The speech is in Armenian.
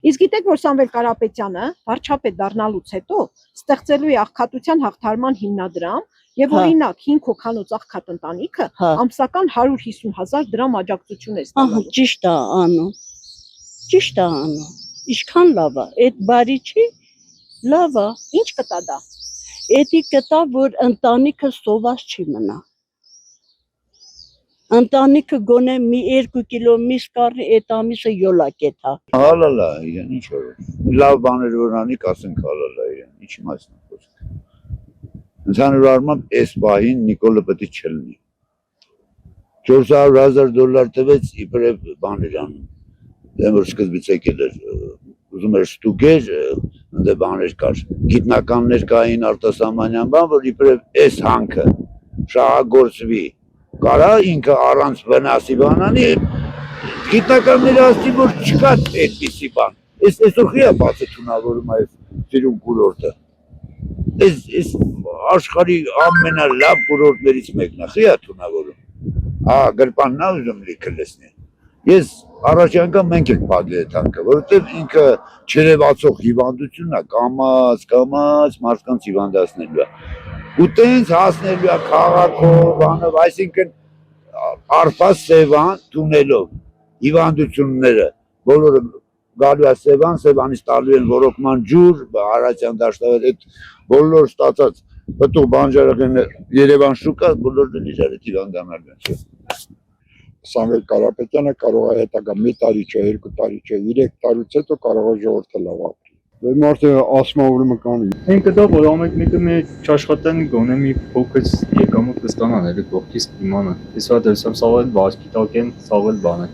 Իսկ գիտեք, որ Սամվել Կարապետյանը վարչապետ դառնալուց հետո ստեղծելու է աղքատության հաղթարման հիմնադրամ եւ օրինակ 5 հոգանոց աղքատ ընտանիքը ամսական 150,000 դրամ աջակցություն է ստանում։ Ճիշտ է անում։ Ճիշտ է անում։ Ինչքան լավ է, այդ բարի չի, լավ է։ Ինչ կտա դա։ Էդի կտա, որ ընտանիքը սոված չի մնա։ Ընտանիքը գոնե մի 2 կիլո միս կառնի, այդ ամիսը յոլա կետա։ Հալալա, իրեն ինչ որ։ Լավ բաներ որ անի, կասենք հալալա իրեն, ինչ իմաստ է խոսքը։ Ընդհանուր առմամբ այս պահին Նիկոլը պետք է չլինի։ $400,000 տվեց իբրև բաներ անում։ Դե որ սկզբից եկել էր, ուզում էր ստուգեր, ընդ բաներ կար։ Գիտնականներ կային արտասահմանյան բան, որ իբրև այս հանքը շահագործվի։ Կարա ինքը առանց վնասի բանանի, գիտնականները ասի, որ չկա այդպիսի բան։ Այսօր խիա բացը թունավորում այս ծիրուն կուրորտը։ Այս աշխարհի ամենալավ կուրորտներից մեկն է, խիա թունավորում։ Գրպանն է ուզում լիքը լսնի։ Ես առաջի անգամ մենք ենք փակել այդ հանքը, որովհետև ինքը չերևացող հիվանդություն է, կամաց մարդկանց հիվանդացնելու է։ Ու տենց հասնելու է քաղաքով, բանով, այսինքն արփած Սևան տունելով հիվանդությունները, բոլորը գալու է Սևանից տալու են ռոռոկման ջուր, Արարատյան դաշտավեր, այդ բոլոր ստացած պտուղ բանջարեղենը Երևան շուկա, բոլորն իրար հիվանդանալու են։ Սամվել Կարապետյանը կարող է հետագա մի տարի չէ, 2 տարի չէ, 3 տարուց հետո կարող է ժողովուրդը լավ ապրի։ Դե մարդը ասում է ուրեմն կանի։ Այն կտա, որ ամեն մեկը մի չաշխատեն գոնե մի փոքր եկամուտ կստանան, էլի կողքից կիմանը։ Ես վատ դրսամ սաղ էլ վազքի տակ են, սաղ էլ բան է։